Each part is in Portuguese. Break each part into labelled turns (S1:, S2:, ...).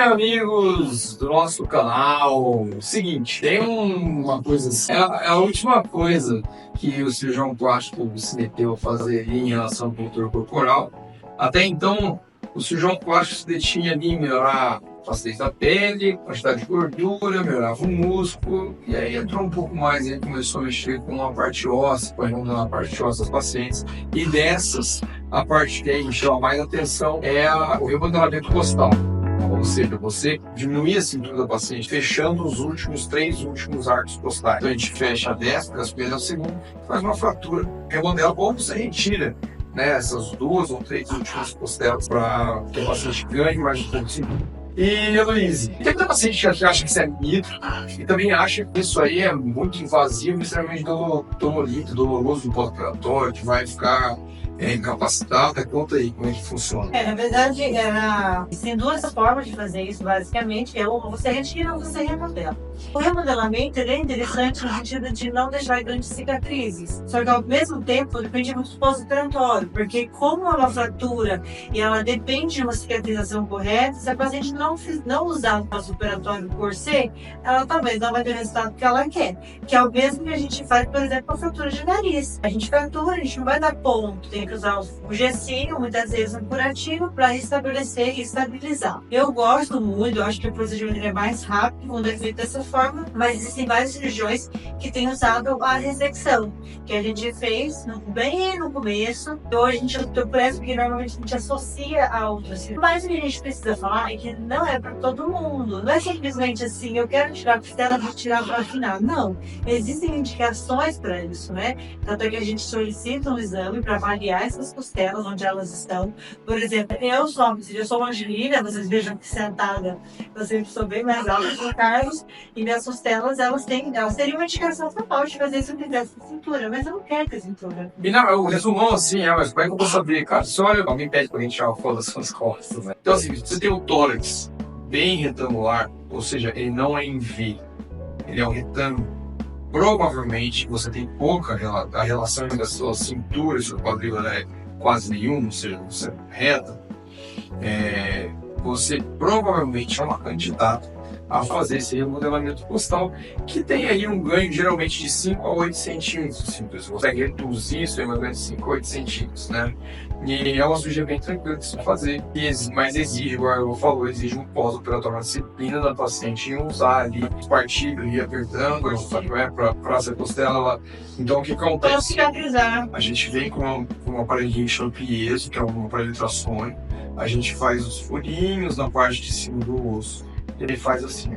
S1: amigos do nosso canal. Seguinte, tem uma coisa assim. É a última coisa que o cirurgião plástico se meteu a fazer em relação à cultura corporal. Até então, o cirurgião plástico se detinha ali em melhorar a flacidez da pele, quantidade de gordura, melhorava o músculo, e aí entrou um pouco mais, ele começou a mexer com a parte óssea, remodelar a parte óssea dos pacientes, e dessas, a parte que aí chama mais atenção é o remodelamento costal. Ou seja, você diminuir a cintura da paciente, fechando os três últimos arcos costais. Então a gente fecha a destra, as pernas ao segundo, faz uma fratura, remodela, ou você retira, né, essas duas ou três últimas costelas para que o paciente ganhe mais um pouco de cintura. E, Luiz, tem muita paciente que acha que isso é mito e também acha que isso aí é muito invasivo e extremamente doloroso no pós-operatório, que vai ficar incapacitada. Conta aí como é que funciona.
S2: Na verdade, tem duas formas de fazer isso, basicamente. Ou você retira ou você remodela. O remodelamento é interessante no sentido de não deixar grandes cicatrizes. Só que, ao mesmo tempo, depende muito do pós-operatório, porque como é uma fratura e ela depende de uma cicatrização correta, se a paciente não usar o pós-operatório por si, ela talvez não vai ter o resultado que ela quer. Que é o mesmo que a gente faz, por exemplo, com a fratura de nariz. A gente fratura, a gente não vai dar ponto, tem que usar o gessinho, muitas vezes um curativo, para restabelecer e estabilizar. Eu gosto muito, eu acho que o procedimento é mais rápido quando é feito dessa forma, mas existem vários cirurgiões que têm usado a ressecção, que a gente fez bem no começo. Hoje a gente optou por essa, porque normalmente a gente associa a outras cirurgias. Mas o que a gente precisa falar é que não é para todo mundo. Não é simplesmente assim, eu quero tirar a costela, vou tirar para afinar. Não. Existem indicações para isso, né? Tanto é que a gente solicita um exame para avaliar essas costelas, onde elas estão. Por exemplo, eu sou uma Angelina, vocês vejam que sentada, eu sempre sou bem mais alta que o Carlos, e minhas costelas, elas teriam uma indicação total de fazer se eu tivesse cintura, mas eu não quero ter cintura.
S1: E não, eu resumão assim, mas como é que eu vou saber, cara? Se olha, alguém pede pra gente tirar uma foto das suas costas, né? Então assim, você tem o tórax bem retangular, ou seja, ele não é em V, ele é um retângulo. Provavelmente você tem pouca a relação entre a sua cintura e seu quadril, né? Quase nenhuma, ou seja, você é reta. Você provavelmente é uma candidata a fazer esse remodelamento costal, que tem aí um ganho geralmente de 5 a 8 centímetros. Assim, você consegue reduzir isso aí, um ganho de 5 a 8 centímetros, né? E é uma cirurgia bem tranquila de se fazer, mas exige, igual eu falou, exige um pós-operatório, uma disciplina da paciente em usar ali espartilho e apertando para essa costela. Então o que acontece?
S2: Cicatrizar.
S1: A gente vem com um aparelhinho champieso, que é um aparelho ultrassônico, a gente faz os furinhos na parte de cima do osso. Ele faz assim,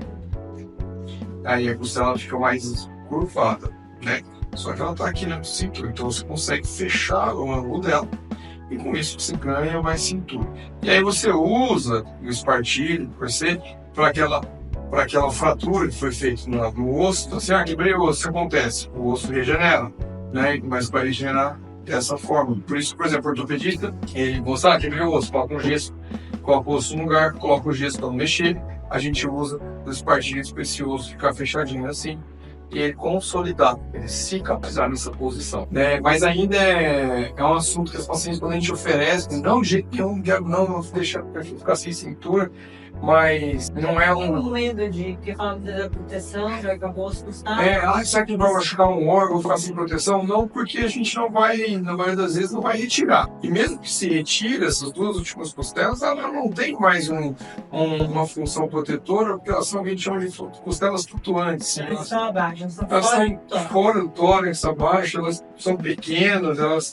S1: aí a costela fica mais curvada, né? Só que ela tá aqui na cintura, então você consegue fechar o ângulo dela e com isso você ganha mais cintura. E aí você usa o espartilho, para aquela fratura que foi feita no osso. Então assim, quebrei o osso, o que acontece? O osso regenera, né? Mas para regenerar dessa forma. Por isso, por exemplo, o ortopedista, ele gosta, quebrei o osso, coloca um gesso, coloca o osso no lugar, coloca o gesso para não mexer. A gente usa os espartilhos para esse osso ficar fechadinho assim e ele consolidar, ele cicatrizar nessa posição, né? Mas ainda é um assunto que as pacientes, quando a gente oferece, não de jeito que eu não deixa para ficar sem cintura, mas não é um...
S2: Com medo de que fala da proteção, já acabou os custar.
S1: Será que vai machucar um órgão, ficar sem proteção? Não, porque a gente não vai, na maioria das vezes, não vai retirar. E mesmo que se retire essas duas últimas costelas, ela não tem mais uma função protetora, porque elas são o que a gente chama de costelas flutuantes.
S2: Elas estão abaixo,
S1: elas estão fora do tórax, abaixo, elas são pequenas, elas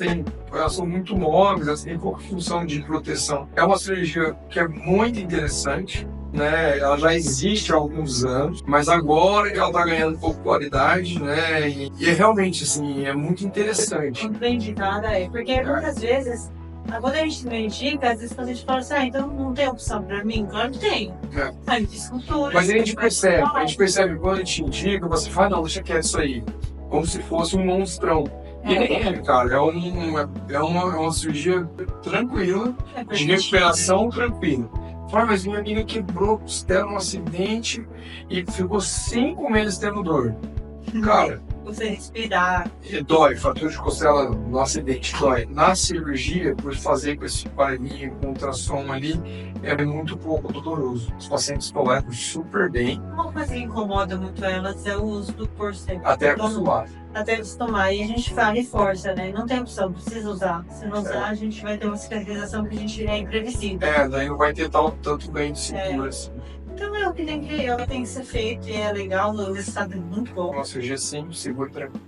S1: são muito móveis, elas têm pouca função de proteção. É uma cirurgia que é muito interessante, né? Ela já existe há alguns anos, mas agora ela está ganhando popularidade, né? E é realmente assim, é muito interessante.
S2: Muito bem indicada, porque muitas vezes, quando a gente não indica, às vezes a gente fala assim, então não tem opção para mim? Claro que tem. Aí tem escultura.
S1: Mas a gente percebe quando a gente indica, você fala, não, deixa quieto isso aí, como se fosse um monstrão. E nem é, cara, é uma cirurgia tranquila, de recuperação tranquila. Fala, mas minha amiga quebrou a costela num acidente e ficou 5 meses tendo dor. Cara,
S2: você respirar.
S1: E dói, fratura de costela no acidente dói. Na cirurgia, por fazer com esse aparelhinho, com ultrassom ali, é muito pouco doloroso. Os pacientes toleram super bem,
S2: Uma coisa que incomoda muito elas é o uso do corset.
S1: até
S2: Então,
S1: acostumar.
S2: até acostumar. E a gente reforça, né? Não tem opção, precisa usar. Se não usar, a gente vai ter uma cicatrização que a gente é imprevisível.
S1: Daí não vai ter tanto ganho de cintura assim.
S2: Então é o que tem que ser feito e é legal, o resultado é muito bom.
S1: Uma cirurgia simples, segura, tranquilo.